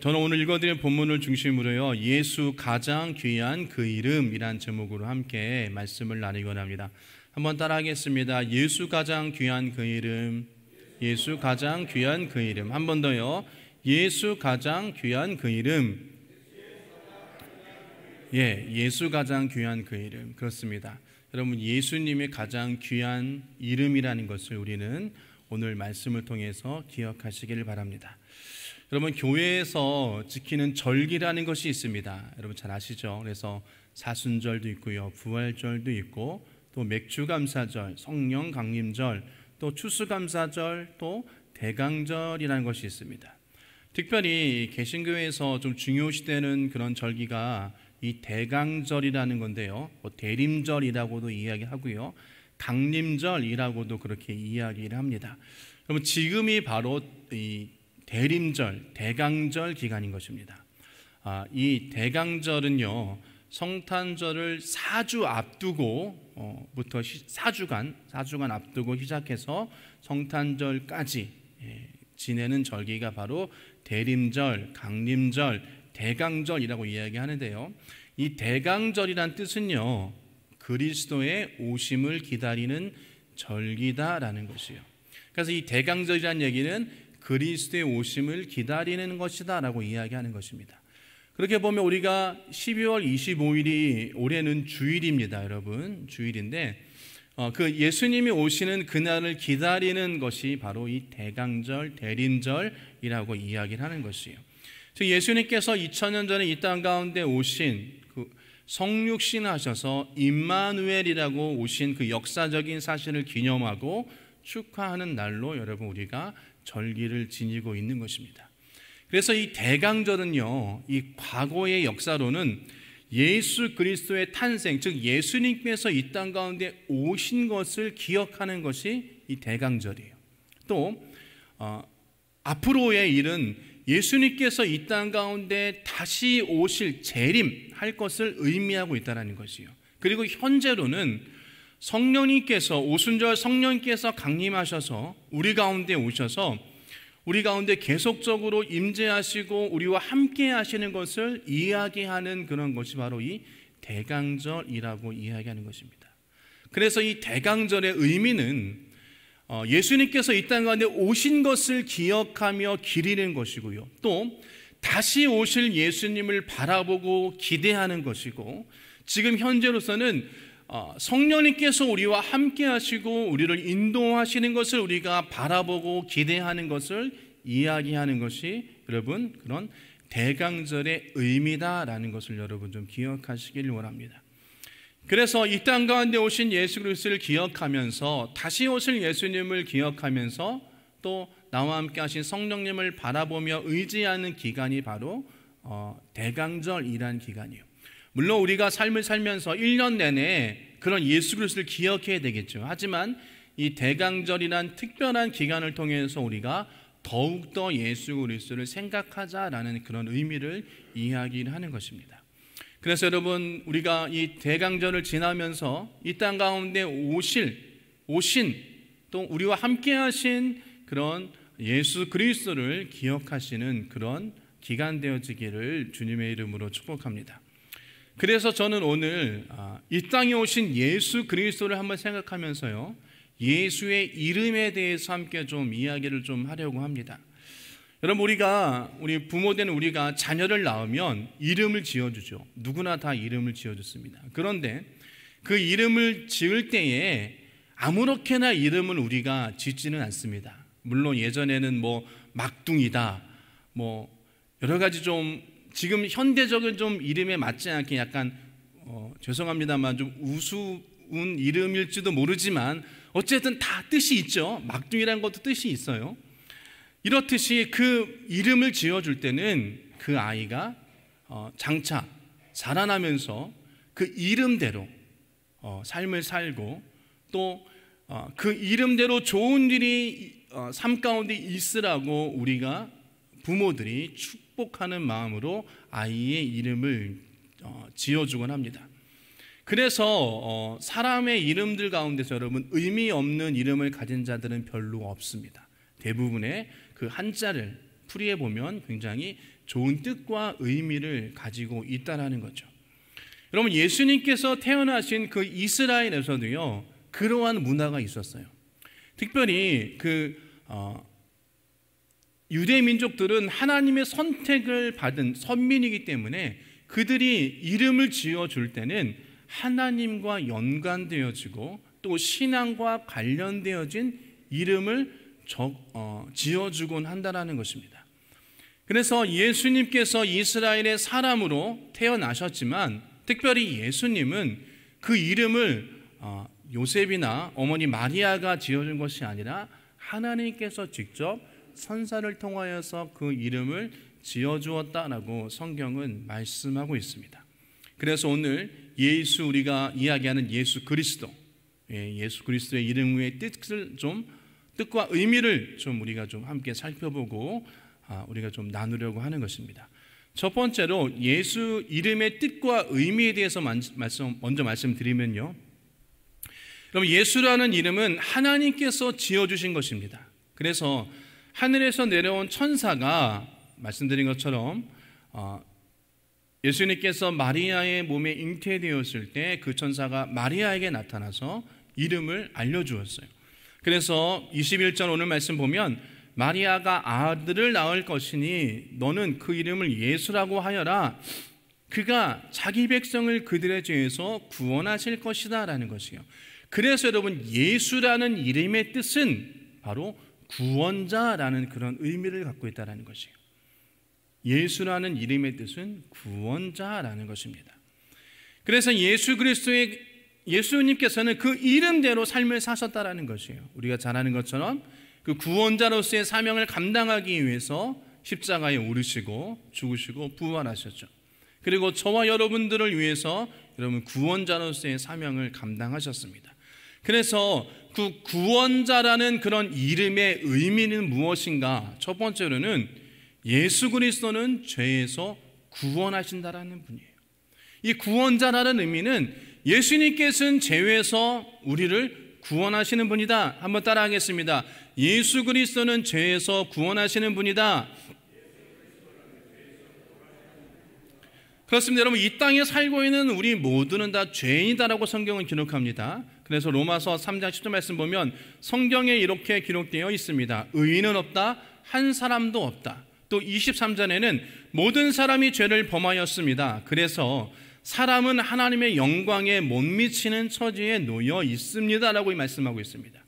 저는 오늘 읽어드린 본문을 중심으로요, 예수 가장 귀한 그 이름이란 제목으로 함께 말씀을 나누곤 합니다. 한번 따라하겠습니다. 예수 가장 귀한 그 이름, 예수 가장 귀한 그 이름. 한 번 더요. 예수 가장 귀한 그 이름. 예수 가장 귀한 그 이름. 그렇습니다. 여러분, 예수님의 가장 귀한 이름이라는 것을 우리는 오늘 말씀을 통해서 기억하시길 바랍니다. 여러분, 교회에서 지키는 절기라는 것이 있습니다. 여러분 잘 아시죠? 그래서 사순절도 있고요, 부활절도 있고, 또 맥주감사절, 성령 강림절, 또 추수감사절, 또 대강절이라는 것이 있습니다. 특별히 개신교회에서 좀 중요시되는 그런 절기가 이 대강절이라는 건데요, 대림절이라고도 이야기하고요, 강림절이라고도 그렇게 이야기를 합니다. 여러분, 지금이 바로 이 대림절, 대강절 기간인 것입니다. 이 대강절은요, 성탄절을 4주 앞두고 부터 4주간 앞두고 시작해서 성탄절까지 지내는 절기가 바로 대림절, 강림절, 대강절이라고 이야기하는데요, 이 대강절이란 뜻은요, 그리스도의 오심을 기다리는 절기다라는 것이에요. 그래서 이 대강절이라는 얘기는 그리스도의 오심을 기다리는 것이다 라고 이야기하는 것입니다. 그렇게 보면 우리가 12월 25일이 올해는 주일입니다. 여러분, 주일인데 그 예수님이 오시는 그날을 기다리는 것이 바로 이 대강절, 대림절이라고 이야기를 하는 것이에요. 즉, 예수님께서 2000년 전에 이 땅 가운데 오신 그 성육신하셔서 임마누엘이라고 오신 그 역사적인 사실을 기념하고 축하하는 날로 여러분 우리가 절기를 지니고 있는 것입니다. 그래서 이 대강절은요, 이 과거의 역사로는 예수 그리스도의 탄생, 즉 예수님께서 이 땅 가운데 오신 것을 기억하는 것이 이 대강절이에요. 또 앞으로의 일은 예수님께서 이 땅 가운데 다시 오실 재림할 것을 의미하고 있다는 것이에요. 그리고 현재로는 성령님께서, 오순절 성령님께서 강림하셔서 우리 가운데 오셔서 우리 가운데 계속적으로 임재하시고 우리와 함께 하시는 것을 이야기하는 그런 것이 바로 이 대강절이라고 이야기하는 것입니다. 그래서 이 대강절의 의미는 예수님께서 이 땅 가운데 오신 것을 기억하며 기리는 것이고요, 또 다시 오실 예수님을 바라보고 기대하는 것이고, 지금 현재로서는 성령님께서 우리와 함께 하시고 우리를 인도하시는 것을 우리가 바라보고 기대하는 것을 이야기하는 것이 여러분 그런 대강절의 의미다라는 것을 여러분 좀 기억하시길 원합니다. 그래서 이 땅 가운데 오신 예수 그리스도를 기억하면서, 다시 오실 예수님을 기억하면서, 또 나와 함께 하신 성령님을 바라보며 의지하는 기간이 바로 대강절이란 기간이에요. 물론 우리가 삶을 살면서 1년 내내 그런 예수 그리스도를 기억해야 되겠죠. 하지만 이 대강절이란 특별한 기간을 통해서 우리가 더욱더 예수 그리스도를 생각하자라는 그런 의미를 이야기를 하는 것입니다. 그래서 여러분, 우리가 이 대강절을 지나면서 이 땅 가운데 오신 또 우리와 함께 하신 그런 예수 그리스도를 기억하시는 그런 기간 되어지기를 주님의 이름으로 축복합니다. 그래서 저는 오늘 이 땅에 오신 예수 그리스도를 한번 생각하면서요, 예수의 이름에 대해서 함께 좀 이야기를 좀 하려고 합니다. 여러분, 우리 부모된 우리가 자녀를 낳으면 이름을 지어주죠. 누구나 다 이름을 지어줬습니다. 그런데 그 이름을 지을 때에 아무렇게나 이름을 우리가 짓지는 않습니다. 물론 예전에는 막둥이다, 여러 가지 좀 지금 현대적인 좀 이름에 맞지 않게 약간 죄송합니다만 좀 우스운 이름일지도 모르지만 어쨌든 다 뜻이 있죠. 막둥이라는 것도 뜻이 있어요. 이렇듯이 그 이름을 지어줄 때는 그 아이가 장차 자라나면서 그 이름대로 삶을 살고, 또 그 이름대로 좋은 일이 삶 가운데 있으라고 우리가 부모들이 축복하는 마음으로 아이의 이름을 지어주곤 합니다. 그래서 사람의 이름들 가운데서 여러분 의미 없는 이름을 가진 자들은 별로 없습니다. 대부분의 그 한자를 풀이해 보면 굉장히 좋은 뜻과 의미를 가지고 있다라는 거죠. 여러분, 예수님께서 태어나신 그 이스라엘에서도요, 그러한 문화가 있었어요. 특별히 유대 민족들은 하나님의 선택을 받은 선민이기 때문에 그들이 이름을 지어줄 때는 하나님과 연관되어지고 또 신앙과 관련되어진 이름을 지어주곤 한다는 것입니다. 그래서 예수님께서 이스라엘의 사람으로 태어나셨지만 특별히 예수님은 그 이름을 요셉이나 어머니 마리아가 지어준 것이 아니라 하나님께서 직접 선사를 통하여서 그 이름을 지어주었다라고 성경은 말씀하고 있습니다. 그래서 오늘 우리가 이야기하는 예수 그리스도, 예수 그리스도의 이름의 뜻과 의미를 우리가 함께 살펴보고 우리가 나누려고 하는 것입니다. 첫 번째로 예수 이름의 뜻과 의미에 대해서 먼저 말씀드리면요. 그럼 예수라는 이름은 하나님께서 지어주신 것입니다. 그래서 하늘에서 내려온 천사가 말씀드린 것처럼 예수님께서 마리아의 몸에 잉태되었을 때 그 천사가 마리아에게 나타나서 이름을 알려주었어요. 그래서 21절 오늘 말씀 보면 마리아가 아들을 낳을 것이니 너는 그 이름을 예수라고 하여라. 그가 자기 백성을 그들의 죄에서 구원하실 것이다 라는 것이에요. 그래서 여러분, 예수라는 이름의 뜻은 바로 구원자라는 그런 의미를 갖고 있다는 것이에요. 예수라는 이름의 뜻은 구원자라는 것입니다. 그래서 예수님께서는 그 이름대로 삶을 사셨다라는 것이에요. 우리가 잘 아는 것처럼 그 구원자로서의 사명을 감당하기 위해서 십자가에 오르시고 죽으시고 부활하셨죠. 그리고 저와 여러분들을 위해서 여러분 구원자로서의 사명을 감당하셨습니다. 그래서 그 구원자라는 그런 이름의 의미는 무엇인가? 첫 번째로는 예수 그리스도는 죄에서 구원하신다라는 분이에요. 이 구원자라는 의미는 예수님께서는 죄에서 우리를 구원하시는 분이다. 한번 따라하겠습니다. 예수 그리스도는 죄에서 구원하시는 분이다. 그렇습니다. 여러분, 이 땅에 살고 있는 우리 모두는 다 죄인이다라고 성경은 기록합니다. 그래서 로마서 3장 10절 말씀 보면 성경에 이렇게 기록되어 있습니다. 의인은 없다, 한 사람도 없다. 또 23절에는 모든 사람이 죄를 범하였습니다. 그래서 사람은 하나님의 영광에 못 미치는 처지에 놓여 있습니다라고 말씀하고 있습니다.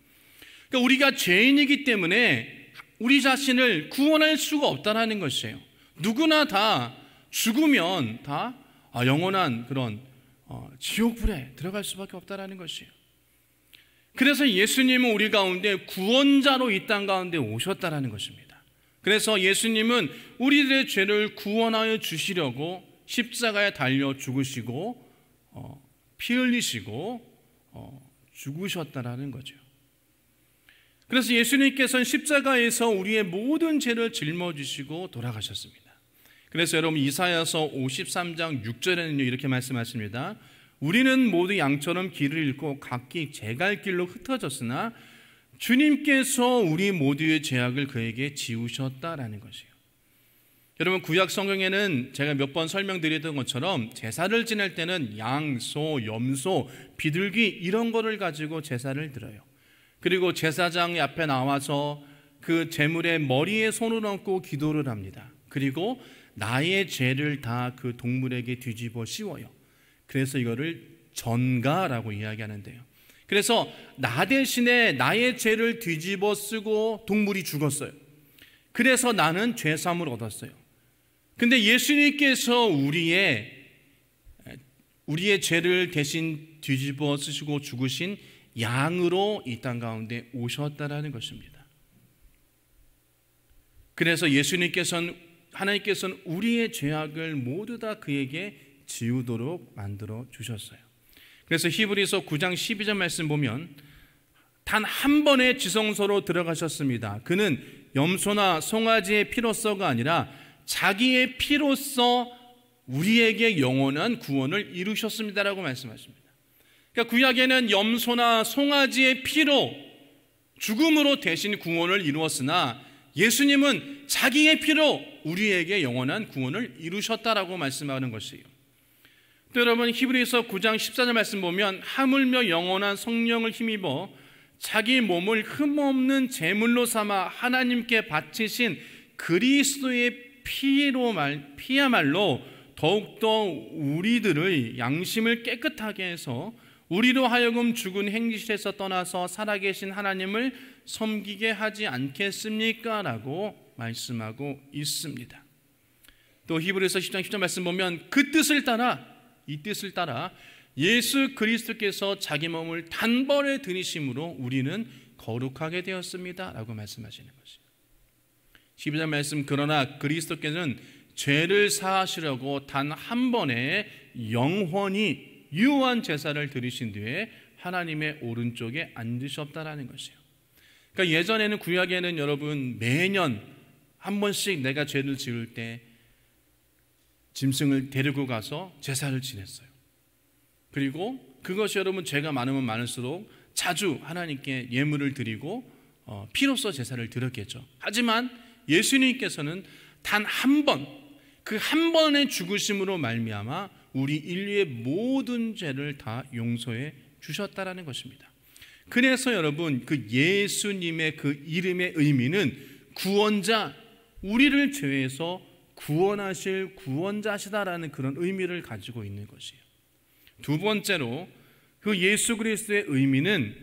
그러니까 우리가 죄인이기 때문에 우리 자신을 구원할 수가 없다는 것이에요. 누구나 다 죽으면 다 영원한 그런 지옥불에 들어갈 수밖에 없다는 것이에요. 그래서 예수님은 우리 가운데 구원자로 이 땅 가운데 오셨다는 것입니다. 그래서 예수님은 우리들의 죄를 구원하여 주시려고 십자가에 달려 죽으시고 피 흘리시고 죽으셨다라는 거죠. 그래서 예수님께서는 십자가에서 우리의 모든 죄를 짊어지시고 돌아가셨습니다. 그래서 여러분 이사야서 53장 6절에는요 이렇게 말씀하십니다. 우리는 모두 양처럼 길을 잃고 각기 제 갈 길로 흩어졌으나 주님께서 우리 모두의 죄악을 그에게 지우셨다라는 것이에요. 여러분 구약 성경에는 제가 몇 번 설명드렸던 것처럼 제사를 지낼 때는 양, 소, 염소, 비둘기 이런 거를 가지고 제사를 드려요. 그리고 제사장 앞에 나와서 그 제물의 머리에 손을 얹고 기도를 합니다. 그리고 나의 죄를 다 그 동물에게 뒤집어 씌워요. 그래서 이거를 전가라고 이야기하는데요. 그래서 나 대신에 나의 죄를 뒤집어 쓰고 동물이 죽었어요. 그래서 나는 죄사함을 얻었어요. 근데 예수님께서 우리의 죄를 대신 뒤집어 쓰시고 죽으신 양으로 이 땅 가운데 오셨다라는 것입니다. 그래서 하나님께서는 우리의 죄악을 모두 다 그에게 지우도록 만들어 주셨어요. 그래서 히브리서 9장 12절 말씀 보면 단 한 번의 지성소로 들어가셨습니다. 그는 염소나 송아지의 피로서가 아니라 자기의 피로서 우리에게 영원한 구원을 이루셨습니다라고 말씀하십니다. 그러니까 구약에는 염소나 송아지의 피로 죽음으로 대신 구원을 이루었으나 예수님은 자기의 피로 우리에게 영원한 구원을 이루셨다라고 말씀하는 것이에요. 또 여러분, 히브리서 9장 14절 말씀 보면 하물며 영원한 성령을 힘입어 자기 몸을 흠없는 제물로 삼아 하나님께 바치신 그리스도의 피야말로 더욱더 우리들의 양심을 깨끗하게 해서 우리로 하여금 죽은 행실에서 떠나서 살아계신 하나님을 섬기게 하지 않겠습니까? 라고 말씀하고 있습니다. 또 히브리서 10장 10절 말씀 보면 그 뜻을 따라, 이 뜻을 따라 예수 그리스도께서 자기 몸을 단번에 들이심으로 우리는 거룩하게 되었습니다 라고 말씀하시는 것이에요. 12절 말씀, 그러나 그리스도께서는 죄를 사하시려고 단 한 번에 영원히 유한 제사를 드리신 뒤에 하나님의 오른쪽에 앉으셨다라는 것이에요. 그러니까 예전에는, 구약에는 여러분 매년 한 번씩 내가 죄를 지을 때 짐승을 데리고 가서 제사를 지냈어요. 그리고 그것이 여러분 죄가 많으면 많을수록 자주 하나님께 예물을 드리고 피로써 제사를 드렸겠죠. 하지만 예수님께서는 단 한 번, 그 한 번의 죽으심으로 말미암아 우리 인류의 모든 죄를 다 용서해 주셨다라는 것입니다. 그래서 여러분, 그 예수님의 그 이름의 의미는 구원자, 우리를 죄에서 구원하실 구원자시다라는 그런 의미를 가지고 있는 것이에요. 두 번째로, 그 예수 그리스도의 의미는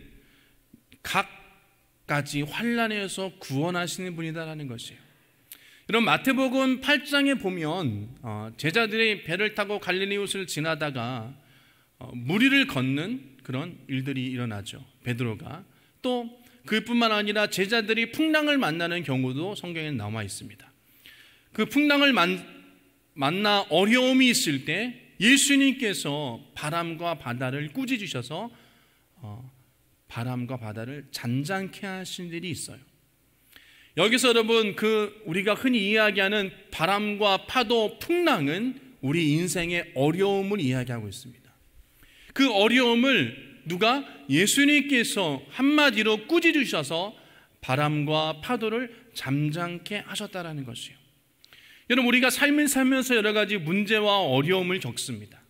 각가지 환난에서 구원하시는 분이다라는 것이에요. 여러분, 마태복음 8장에 보면 제자들이 배를 타고 갈릴리웃을 지나다가 무리를 걷는 그런 일들이 일어나죠. 베드로가. 또 그뿐만 아니라 제자들이 풍랑을 만나는 경우도 성경에 나와 있습니다. 그 풍랑을 만나 어려움이 있을 때 예수님께서 바람과 바다를 꾸짖으셔서 바람과 바다를 잔잔케 하신 일이 있어요. 여기서 여러분, 우리가 흔히 이야기하는 바람과 파도, 풍랑은 우리 인생의 어려움을 이야기하고 있습니다. 그 어려움을 누가? 예수님께서 한마디로 꾸짖으셔서 바람과 파도를 잠잠케 하셨다라는 것이에요. 여러분, 우리가 삶을 살면서 여러 가지 문제와 어려움을 겪습니다.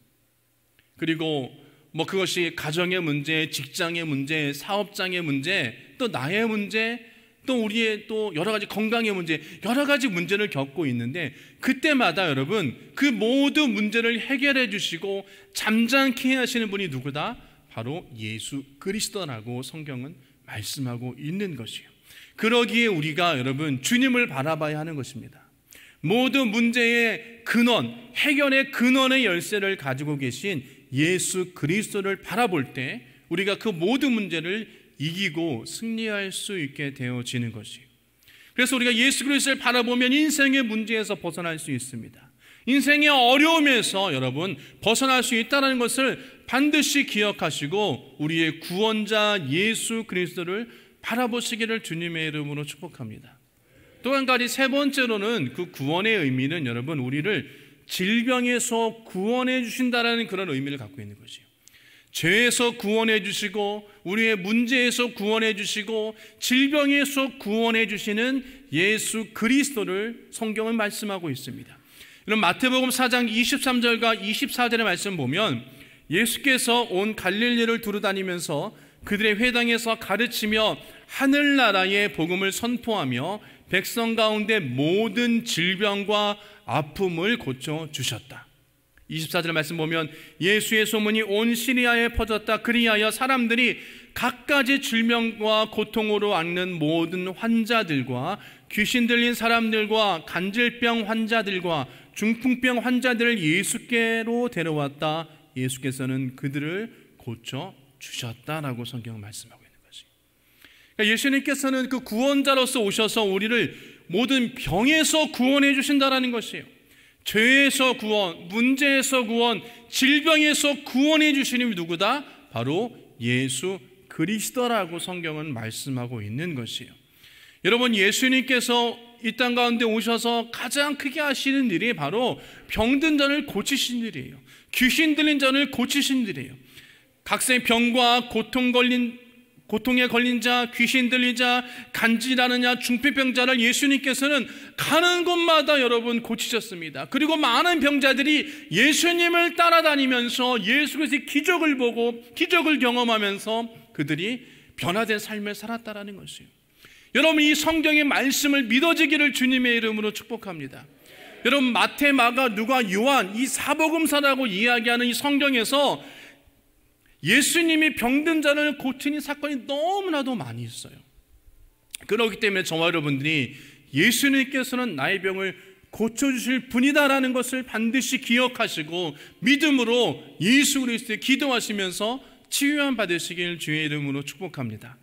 그리고 그것이 가정의 문제, 직장의 문제, 사업장의 문제, 또 나의 문제, 또 우리의 또 여러 가지 건강의 문제, 여러 가지 문제를 겪고 있는데, 그때마다 여러분 그 모든 문제를 해결해 주시고 잠잠케 하시는 분이 누구다? 바로 예수 그리스도라고 성경은 말씀하고 있는 것이에요. 그러기에 우리가 여러분 주님을 바라봐야 하는 것입니다. 모든 문제의 근원, 해결의 근원의 열쇠를 가지고 계신 예수 그리스도를 바라볼 때 우리가 그 모든 문제를 이기고 승리할 수 있게 되어지는 것이에요. 그래서 우리가 예수 그리스도를 바라보면 인생의 문제에서 벗어날 수 있습니다. 인생의 어려움에서 여러분 벗어날 수 있다는 것을 반드시 기억하시고 우리의 구원자 예수 그리스도를 바라보시기를 주님의 이름으로 축복합니다. 또 한 가지, 세 번째로는 그 구원의 의미는 여러분 우리를 질병에서 구원해 주신다는 그런 의미를 갖고 있는 것이에요. 죄에서 구원해 주시고 우리의 문제에서 구원해 주시고 질병에서 구원해 주시는 예수 그리스도를 성경은 말씀하고 있습니다. 여러분, 마태복음 4장 23절과 24절의 말씀 보면 예수께서 온 갈릴리를 두루다니면서 그들의 회당에서 가르치며 하늘나라의 복음을 선포하며 백성 가운데 모든 질병과 아픔을 고쳐주셨다. 24절 말씀 보면 예수의 소문이 온 시리아에 퍼졌다. 그리하여 사람들이 갖가지 질병과 고통으로 앓는 모든 환자들과 귀신 들린 사람들과 간질병 환자들과 중풍병 환자들을 예수께로 데려왔다. 예수께서는 그들을 고쳐주셨다라고 성경은 말씀하고 있는 것이. 그러니까 예수님께서는 그 구원자로서 오셔서 우리를 모든 병에서 구원해 주신다라는 것이에요. 죄에서 구원, 문제에서 구원, 질병에서 구원해 주시는 누구다? 바로 예수 그리스도라고 성경은 말씀하고 있는 것이에요. 여러분, 예수님께서 이 땅 가운데 오셔서 가장 크게 하시는 일이 바로 병든 자를 고치신 일이에요. 귀신 들린 자를 고치신 일이에요. 각색 병과 고통 걸린 고통에 걸린 자, 귀신 들린 자, 간질하는 자, 중풍병자를 예수님께서는 가는 곳마다 여러분 고치셨습니다. 그리고 많은 병자들이 예수님을 따라다니면서 예수 그리스도의 기적을 보고 기적을 경험하면서 그들이 변화된 삶을 살았다라는 것이에요. 여러분, 이 성경의 말씀을 믿어지기를 주님의 이름으로 축복합니다. 여러분, 마태, 마가, 누가, 요한 이 사복음서라고 이야기하는 이 성경에서 예수님이 병든 자를 고치는 사건이 너무나도 많이 있어요. 그렇기 때문에 저와 여러분들이 예수님께서는 나의 병을 고쳐주실 분이다라는 것을 반드시 기억하시고 믿음으로 예수 그리스도에 기도하시면서 치유함 받으시길 주의 이름으로 축복합니다.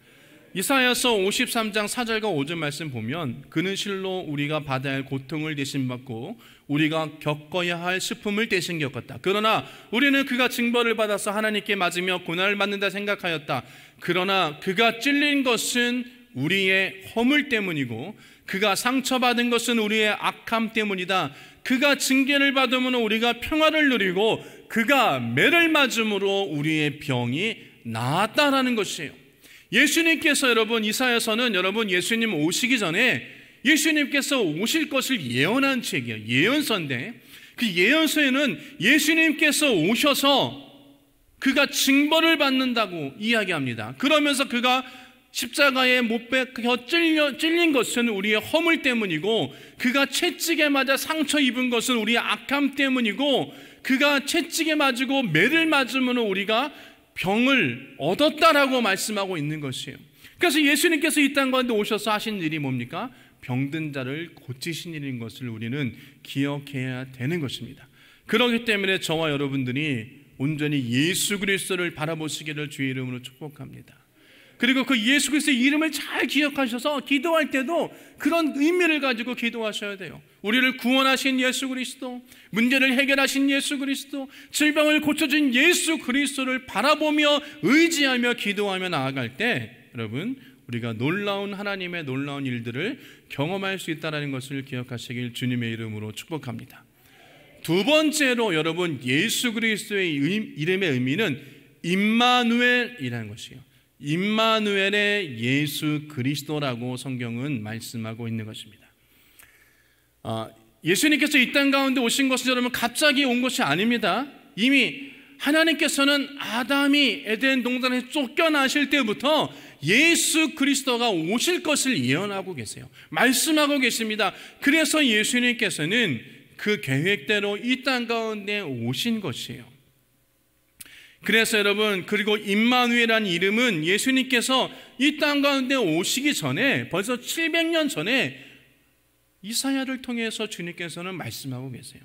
이사야서 53장 4절과 5절 말씀 보면 그는 실로 우리가 받아야 할 고통을 대신받고 우리가 겪어야 할 슬픔을 대신 겪었다. 그러나 우리는 그가 징벌을 받아서 하나님께 맞으며 고난을 받는다 생각하였다. 그러나 그가 찔린 것은 우리의 허물 때문이고 그가 상처받은 것은 우리의 악함 때문이다. 그가 징계를 받음으로 우리가 평화를 누리고 그가 매를 맞음으로 우리의 병이 나았다라는 것이에요. 예수님께서 여러분 이사야서는 여러분 예수님 오시기 전에 예수님께서 오실 것을 예언한 책이에요. 예언서인데 그 예언서에는 예수님께서 오셔서 그가 징벌을 받는다고 이야기합니다. 그러면서 그가 십자가에 못 박혀 찔린 것은 우리의 허물 때문이고 그가 채찍에 맞아 상처 입은 것은 우리의 악함 때문이고 그가 채찍에 맞고 매를 맞으면 우리가 병을 얻었다라고 말씀하고 있는 것이에요. 그래서 예수님께서 이 땅 가운데 오셔서 하신 일이 뭡니까? 병든 자를 고치신 일인 것을 우리는 기억해야 되는 것입니다. 그렇기 때문에 저와 여러분들이 온전히 예수 그리스도를 바라보시기를 주의 이름으로 축복합니다. 그리고 그 예수 그리스도의 이름을 잘 기억하셔서 기도할 때도 그런 의미를 가지고 기도하셔야 돼요. 우리를 구원하신 예수 그리스도, 문제를 해결하신 예수 그리스도, 질병을 고쳐준 예수 그리스도를 바라보며 의지하며 기도하며 나아갈 때 여러분 우리가 놀라운 하나님의 놀라운 일들을 경험할 수 있다는 것을 기억하시길 주님의 이름으로 축복합니다. 두 번째로 여러분 예수 그리스도의 이름의 의미는 임마누엘이라는 것이에요. 임마누엘의 예수 그리스도라고 성경은 말씀하고 있는 것입니다. 예수님께서 이 땅 가운데 오신 것은 여러분 갑자기 온 것이 아닙니다. 이미 하나님께서는 아담이 에덴 동산에서 쫓겨나실 때부터 예수 그리스도가 오실 것을 예언하고 계세요. 말씀하고 계십니다. 그래서 예수님께서는 그 계획대로 이 땅 가운데 오신 것이에요. 그래서 여러분 그리고 임마누엘이라는 이름은 예수님께서 이 땅 가운데 오시기 전에 벌써 700년 전에 이사야를 통해서 주님께서는 말씀하고 계세요.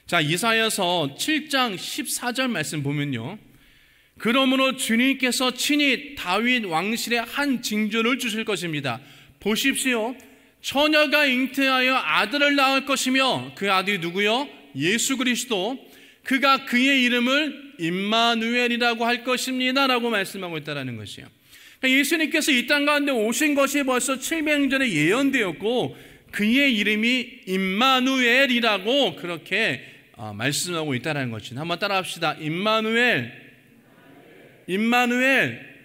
자, 이사야서 7장 14절 말씀 보면요, 그러므로 주님께서 친히 다윗 왕실에 한 징조를 주실 것입니다. 보십시오. 처녀가 잉태하여 아들을 낳을 것이며 그 아들이 누구요? 예수 그리스도. 그가 그의 이름을 임마누엘이라고 할 것입니다 라고 말씀하고 있다는 것이에요. 그러니까 예수님께서 이 땅 가운데 오신 것이 벌써 700년 전에 예언되었고 그의 이름이 임마누엘이라고 그렇게 말씀하고 있다는 것입니다. 한번 따라합시다. 임마누엘. 임마누엘.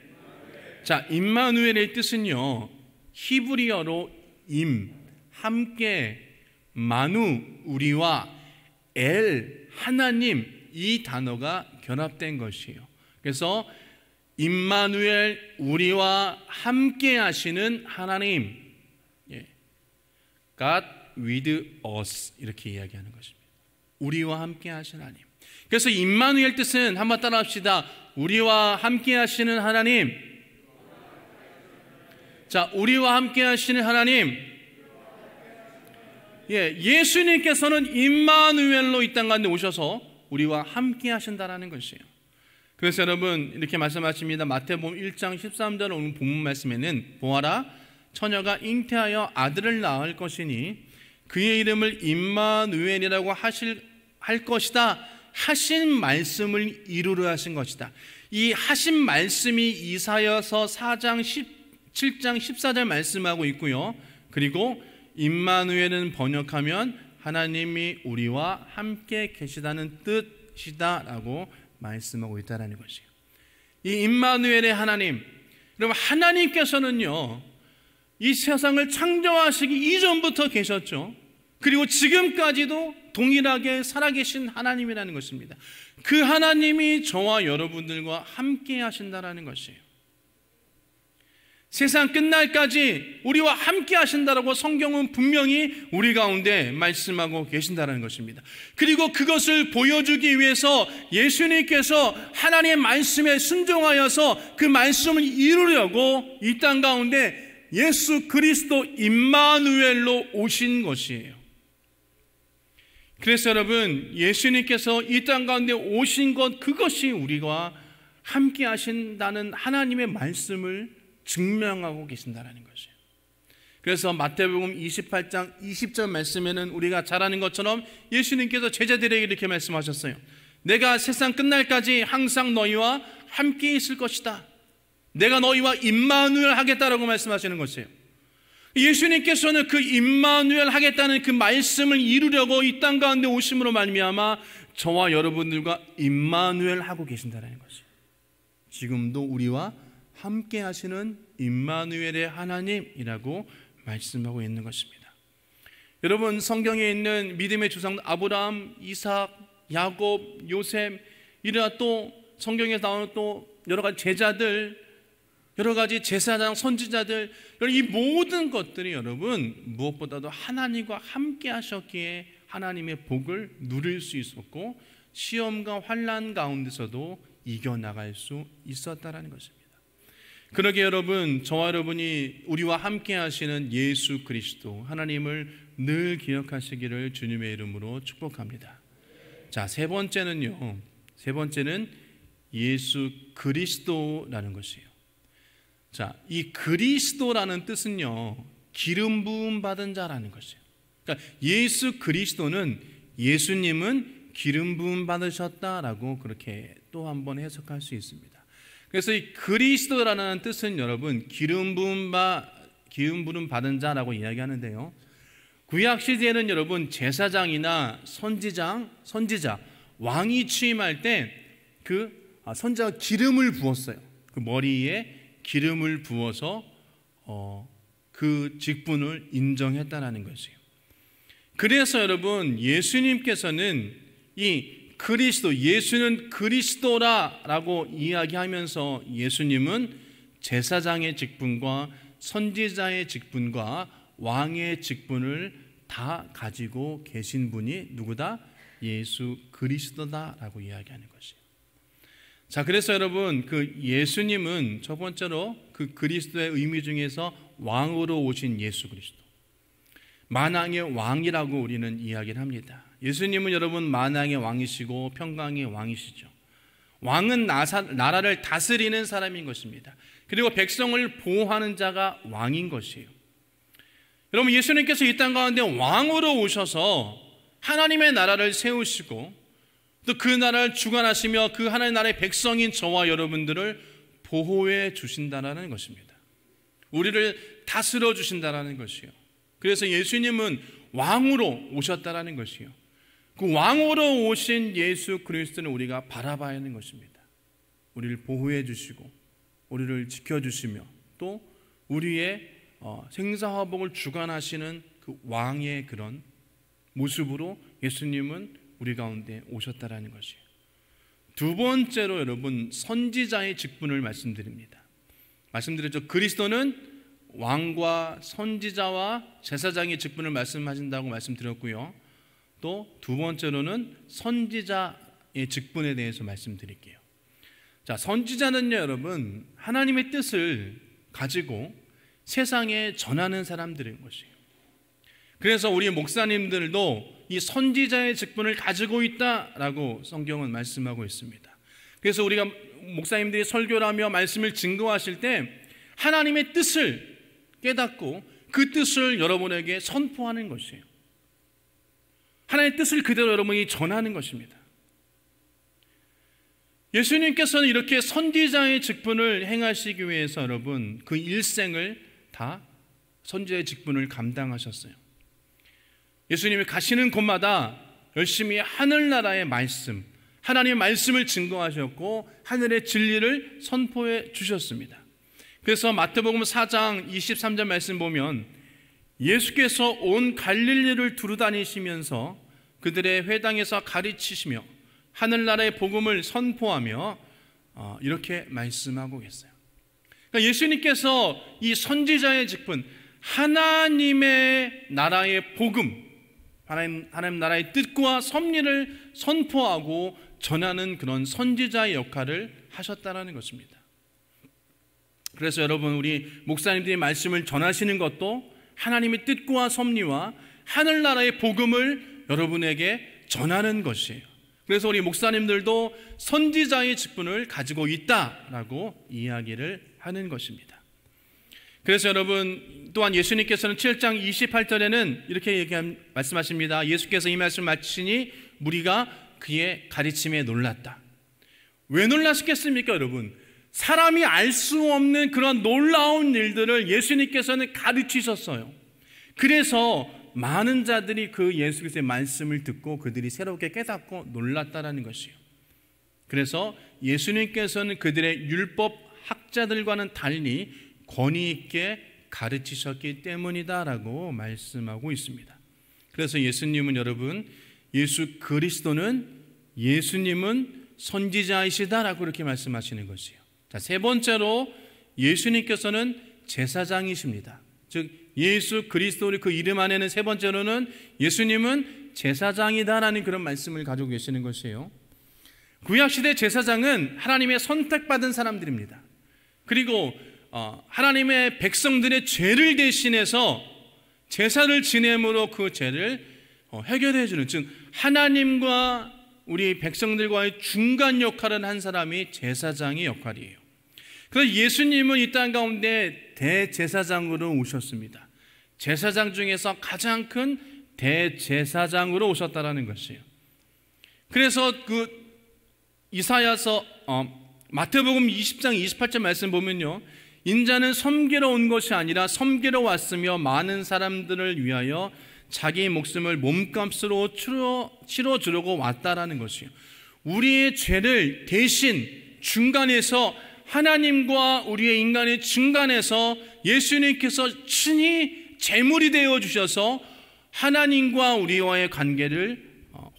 자, 임마누엘의 뜻은요 히브리어로 임, 함께, 마누, 우리와, 엘, 하나님, 이 단어가 결합된 것이에요. 그래서 임마누엘, 우리와 함께 하시는 하나님, God with us 이렇게 이야기하는 것입니다. 우리와 함께 하시는 하나님. 그래서 임마누엘 뜻은 한번 따라합시다. 우리와 함께 하시는 하나님. 자, 우리와 함께 하시는 하나님. 예수님께서는 임마누엘로 이 땅 가운데 오셔서 우리와 함께 하신다라는 것이에요. 그래서 여러분 이렇게 말씀하십니다. 마태복음 1장 13절 오늘 본문 말씀에는 보아라 처녀가 잉태하여 아들을 낳을 것이니 그의 이름을 임마누엘이라고 할 것이다 하신 말씀을 이루려 하신 것이다. 이 하신 말씀이 이사야서 4장 7장 14절 말씀하고 있고요. 그리고 임마누엘은 번역하면 하나님이 우리와 함께 계시다는 뜻이다 라고 말씀하고 있다는 것이에요. 이 임마누엘의 하나님, 여러분, 하나님께서는요, 이 세상을 창조하시기 이전부터 계셨죠. 그리고 지금까지도 동일하게 살아계신 하나님이라는 것입니다. 그 하나님이 저와 여러분들과 함께 하신다라는 것이에요. 세상 끝날까지 우리와 함께 하신다라고 성경은 분명히 우리 가운데 말씀하고 계신다는 것입니다. 그리고 그것을 보여주기 위해서 예수님께서 하나님의 말씀에 순종하여서 그 말씀을 이루려고 이 땅 가운데 예수 그리스도 임마누엘로 오신 것이에요. 그래서 여러분, 예수님께서 이 땅 가운데 오신 것, 그것이 우리와 함께 하신다는 하나님의 말씀을 증명하고 계신다는 것이에요. 그래서 마태복음 28장 20절 말씀에는 우리가 잘 아는 것처럼 예수님께서 제자들에게 이렇게 말씀하셨어요. 내가 세상 끝날까지 항상 너희와 함께 있을 것이다. 내가 너희와 임마누엘 하겠다라고 말씀하시는 것이에요. 예수님께서는 그 임마누엘 하겠다는 그 말씀을 이루려고 이 땅 가운데 오심으로 말미암아 저와 여러분들과 임마누엘 하고 계신다는 것이에요. 지금도 우리와 함께 하시는 임마누엘의 하나님이라고 말씀하고 있는 것입니다. 여러분, 성경에 있는 믿음의 조상 아브라함, 이삭, 야곱, 요셉, 이러한 또 성경에 나오는 또 여러 가지 제자들, 여러 가지 제사장, 선지자들, 이 모든 것들이 여러분 무엇보다도 하나님과 함께 하셨기에 하나님의 복을 누릴 수 있었고 시험과 환난 가운데서도 이겨나갈 수 있었다는 것입니다. 그러게 여러분, 저와 여러분이 우리와 함께 하시는 예수 그리스도 하나님을 늘 기억하시기를 주님의 이름으로 축복합니다. 자, 세 번째는 예수 그리스도라는 것이에요. 자, 이 그리스도라는 뜻은요, 기름 부음 받은 자라는 것이에요. 그러니까 예수 그리스도는, 예수님은 기름 부음 받으셨다라고 그렇게 또 한번 해석할 수 있습니다. 그래서 이 그리스도라는 뜻은 여러분 기름 부음 받은 자라고 이야기하는데요. 구약 시대에는 여러분 제사장이나 선지자, 왕이 취임할 때 그 선지자가 기름을 부었어요. 그 머리에 기름을 부어서 그 직분을 인정했다라는 것이에요. 그래서 여러분, 예수님께서는 이 그리스도, 예수는 그리스도라고 이야기하면서 예수님은 제사장의 직분과 선지자의 직분과 왕의 직분을 다 가지고 계신 분이 누구다? 예수 그리스도다라고 이야기하는 것이에요. 자, 그래서 여러분, 그 예수님은 첫 번째로 그 그리스도의 의미 중에서 왕으로 오신 예수 그리스도, 만왕의 왕이라고 우리는 이야기를 합니다. 예수님은 여러분 만왕의 왕이시고 평강의 왕이시죠. 왕은 나라를 다스리는 사람인 것입니다. 그리고 백성을 보호하는 자가 왕인 것이에요. 여러분, 예수님께서 이 땅 가운데 왕으로 오셔서 하나님의 나라를 세우시고 또 그 나라를 주관하시며 그 하나님의 나라의 백성인 저와 여러분들을 보호해 주신다는 것입니다. 우리를 다스려 주신다는 것이요. 그래서 예수님은 왕으로 오셨다는 것이요. 그 왕으로 오신 예수 그리스도는 우리가 바라봐야 하는 것입니다. 우리를 보호해 주시고 우리를 지켜주시며 또 우리의 생사화복을 주관하시는 그 왕의 그런 모습으로 예수님은 우리 가운데 오셨다라는 것이에요. 두 번째로 여러분, 선지자의 직분을 말씀드립니다. 말씀드렸죠. 그리스도는 왕과 선지자와 제사장의 직분을 말씀하신다고 말씀드렸고요. 또 두 번째로는 선지자의 직분에 대해서 말씀드릴게요. 자, 선지자는요, 여러분, 하나님의 뜻을 가지고 세상에 전하는 사람들인 것이에요. 그래서 우리 목사님들도 이 선지자의 직분을 가지고 있다라고 성경은 말씀하고 있습니다. 그래서 우리가 목사님들이 설교를 하며 말씀을 증거하실 때 하나님의 뜻을 깨닫고 그 뜻을 여러분에게 선포하는 것이에요. 하나님의 뜻을 그대로 여러분이 전하는 것입니다. 예수님께서는 이렇게 선지자의 직분을 행하시기 위해서 여러분 그 일생을 다 선지자의 직분을 감당하셨어요. 예수님이 가시는 곳마다 열심히 하늘나라의 말씀, 하나님의 말씀을 증거하셨고 하늘의 진리를 선포해 주셨습니다. 그래서 마태복음 4장 23절 말씀 보면 예수께서 온 갈릴리를 두루다니시면서 그들의 회당에서 가르치시며 하늘나라의 복음을 선포하며 이렇게 말씀하고 계세요. 그러니까 예수님께서 이 선지자의 직분, 하나님의 나라의 복음, 하나님 나라의 뜻과 섭리를 선포하고 전하는 그런 선지자의 역할을 하셨다는 것입니다. 그래서 여러분, 우리 목사님들이 말씀을 전하시는 것도 하나님의 뜻과 섭리와 하늘나라의 복음을 여러분에게 전하는 것이에요. 그래서 우리 목사님들도 선지자의 직분을 가지고 있다라고 이야기를 하는 것입니다. 그래서 여러분, 또한 예수님께서는 7장 28절에는 이렇게 말씀하십니다. 예수께서 이 말씀을 마치시니 무리가 그의 가르침에 놀랐다. 왜 놀라셨겠습니까, 여러분? 사람이 알 수 없는 그런 놀라운 일들을 예수님께서는 가르치셨어요. 그래서 많은 자들이 그 예수 그리스도의 말씀을 듣고 그들이 새롭게 깨닫고 놀랐다라는 것이에요. 그래서 예수님께서는 그들의 율법 학자들과는 달리 권위 있게 가르치셨기 때문이다라고 말씀하고 있습니다. 그래서 예수님은 여러분, 예수님은 선지자이시다라고 그렇게 말씀하시는 것이에요. 자, 세 번째로 예수님께서는 제사장이십니다. 즉 예수 그리스도의 그 이름 안에는 세 번째로는 예수님은 제사장이다라는 그런 말씀을 가지고 계시는 것이에요. 구약시대 제사장은 하나님의 선택받은 사람들입니다. 그리고 하나님의 백성들의 죄를 대신해서 제사를 지냄으로 그 죄를 해결해 주는, 즉 하나님과 우리 백성들과의 중간 역할을 한 사람이 제사장의 역할이에요. 그래서 예수님은 이 땅 가운데 대제사장으로 오셨습니다. 제사장 중에서 가장 큰 대제사장으로 오셨다라는 것이에요. 그래서 그 이사야서 마태복음 20장 28절 말씀 보면요, 인자는 섬기러 온 것이 아니라 섬기러 왔으며 많은 사람들을 위하여 자기 목숨을 몸값으로 치러주려고 왔다라는 것이에요. 우리의 죄를 대신 중간에서, 하나님과 우리의 인간의 중간에서 예수님께서 친히 제물이 되어 주셔서 하나님과 우리와의 관계를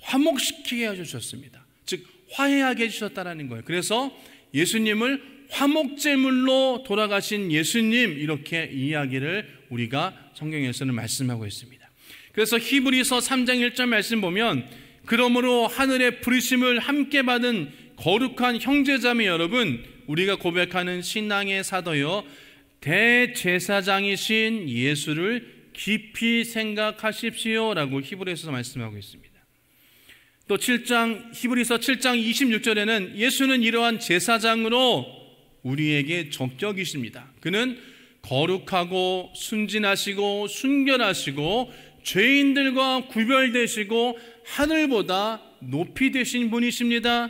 화목시키게 해주셨습니다. 즉 화해하게 해주셨다는 거예요. 그래서 예수님을 화목제물로 돌아가신 예수님, 이렇게 이야기를 우리가 성경에서는 말씀하고 있습니다. 그래서 히브리서 3장 1절 말씀 보면, 그러므로 하늘의 부르심을 함께 받은 거룩한 형제자매 여러분, 우리가 고백하는 신앙의 사도여 대제사장이신 예수를 깊이 생각하십시오 라고 히브리서에서 말씀하고 있습니다. 또 히브리서 7장 26절에는 예수는 이러한 제사장으로 우리에게 적격이십니다. 그는 거룩하고 순진하시고 순결하시고 죄인들과 구별되시고 하늘보다 높이 되신 분이십니다.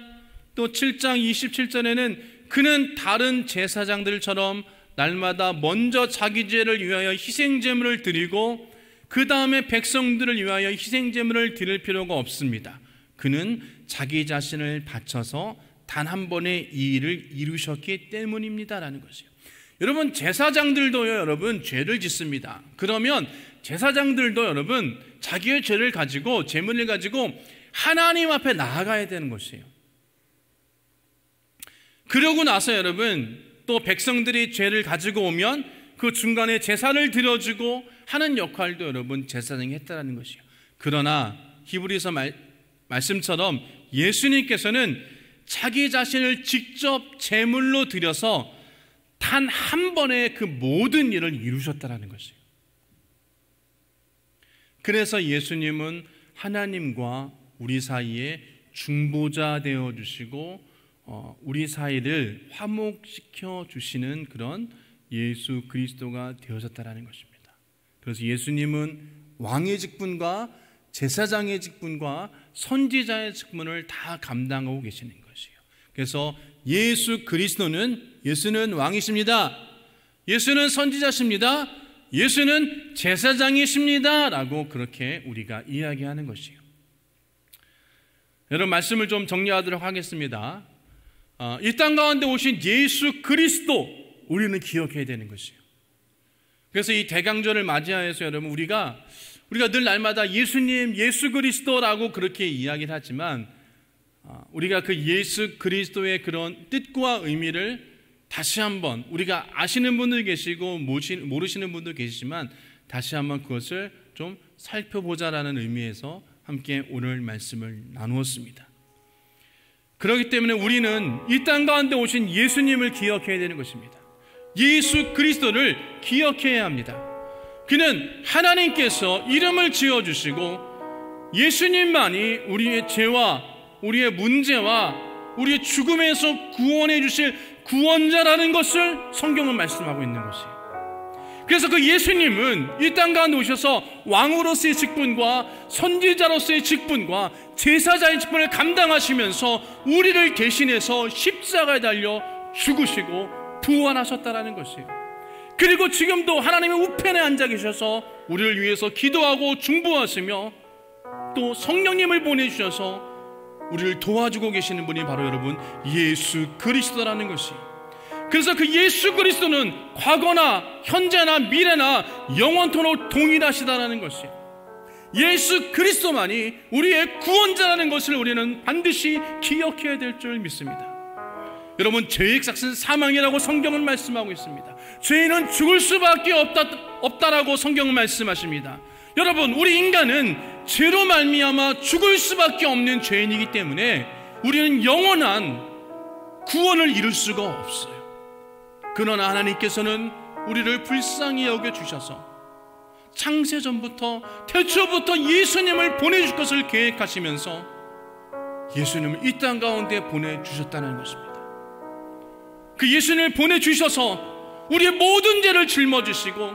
또 7장 27절에는 그는 다른 제사장들처럼 날마다 먼저 자기 죄를 위하여 희생제물을 드리고 그 다음에 백성들을 위하여 희생제물을 드릴 필요가 없습니다. 그는 자기 자신을 바쳐서 단 한 번의 이 일을 이루셨기 때문입니다라는 것이에요. 여러분, 제사장들도요, 여러분, 죄를 짓습니다. 그러면 제사장들도 여러분, 자기의 죄를 가지고, 제물을 가지고 하나님 앞에 나아가야 되는 것이에요. 그러고 나서 여러분, 또 백성들이 죄를 가지고 오면 그 중간에 제사를 드려주고 하는 역할도 여러분, 제사장이 했다는 것이에요. 그러나 히브리서 말씀처럼 예수님께서는 자기 자신을 직접 제물로 드려서 단 한 번에 그 모든 일을 이루셨다는 것이에요. 그래서 예수님은 하나님과 우리 사이에 중보자 되어주시고 우리 사이를 화목시켜 주시는 그런 예수 그리스도가 되어졌다는 것입니다. 그래서 예수님은 왕의 직분과 제사장의 직분과 선지자의 직분을 다 감당하고 계시는 것이에요. 그래서 예수는 왕이십니다. 예수는 선지자십니다. 예수는 제사장이십니다 라고 그렇게 우리가 이야기하는 것이에요. 여러분, 말씀을 좀 정리하도록 하겠습니다. 이 땅 가운데 오신 예수 그리스도, 우리는 기억해야 되는 것이에요. 그래서 이 대강절을 맞이하여서 여러분 우리가 늘 날마다 예수님, 예수 그리스도라고 그렇게 이야기를 하지만 우리가 그 예수 그리스도의 그런 뜻과 의미를 다시 한번 우리가 아시는 분도 계시고 모르시는 분도 계시지만 다시 한번 그것을 좀 살펴보자라는 의미에서 함께 오늘 말씀을 나누었습니다. 그렇기 때문에 우리는 이 땅 가운데 오신 예수님을 기억해야 되는 것입니다. 예수 그리스도를 기억해야 합니다. 그는 하나님께서 이름을 지어주시고 예수님만이 우리의 죄와 우리의 문제와 우리의 죽음에서 구원해 주실 구원자라는 것을 성경은 말씀하고 있는 것이에요. 그래서 그 예수님은 이 땅 가운데 오셔서 왕으로서의 직분과 선지자로서의 직분과 제사자의 직분을 감당하시면서 우리를 대신해서 십자가에 달려 죽으시고 부활하셨다라는 것이에요. 그리고 지금도 하나님의 우편에 앉아 계셔서 우리를 위해서 기도하고 중보하시며 또 성령님을 보내주셔서 우리를 도와주고 계시는 분이 바로 여러분 예수 그리스도라는 것이에요. 그래서 그 예수 그리스도는 과거나 현재나 미래나 영원토록 동일하시다라는 것이에요. 예수 그리스도만이 우리의 구원자라는 것을 우리는 반드시 기억해야 될 줄 믿습니다. 여러분, 죄의 삭은 사망이라고 성경은 말씀하고 있습니다. 죄인은 죽을 수밖에 없다라고 성경은 말씀하십니다. 여러분, 우리 인간은 죄로 말미암아 죽을 수밖에 없는 죄인이기 때문에 우리는 영원한 구원을 이룰 수가 없어요. 그러나 하나님께서는 우리를 불쌍히 여겨주셔서 창세전부터 태초부터 예수님을 보내줄 것을 계획하시면서 예수님을 이 땅 가운데 보내주셨다는 것입니다. 그 예수님을 보내주셔서 우리의 모든 죄를 짊어지시고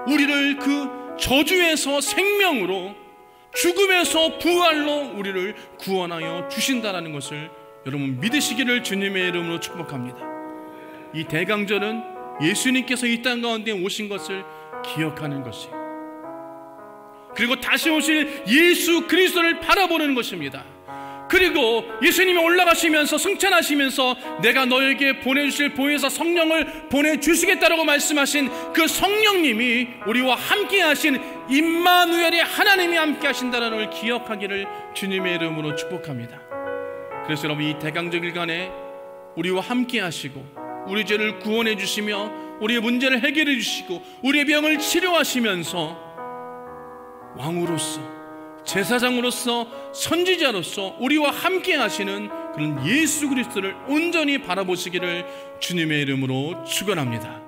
우리를 그 저주에서 생명으로 죽음에서 부활로 우리를 구원하여 주신다는 것을 여러분 믿으시기를 주님의 이름으로 축복합니다. 이 대강절은 예수님께서 이 땅 가운데 오신 것을 기억하는 것이에요. 그리고 다시 오실 예수 그리스도를 바라보는 것입니다. 그리고 예수님이 올라가시면서 승천하시면서 내가 너에게 보내주실 보혜사 성령을 보내주시겠다라고 말씀하신 그 성령님이 우리와 함께 하신 임마누엘이 하나님이 함께 하신다는 걸 기억하기를 주님의 이름으로 축복합니다. 그래서 여러분, 이 대강절일간에 우리와 함께 하시고 우리 죄를 구원해 주시며 우리의 문제를 해결해 주시고 우리의 병을 치료하시면서 왕으로서 제사장으로서 선지자로서 우리와 함께 하시는 그런 예수 그리스도를 온전히 바라보시기를 주님의 이름으로 축원합니다.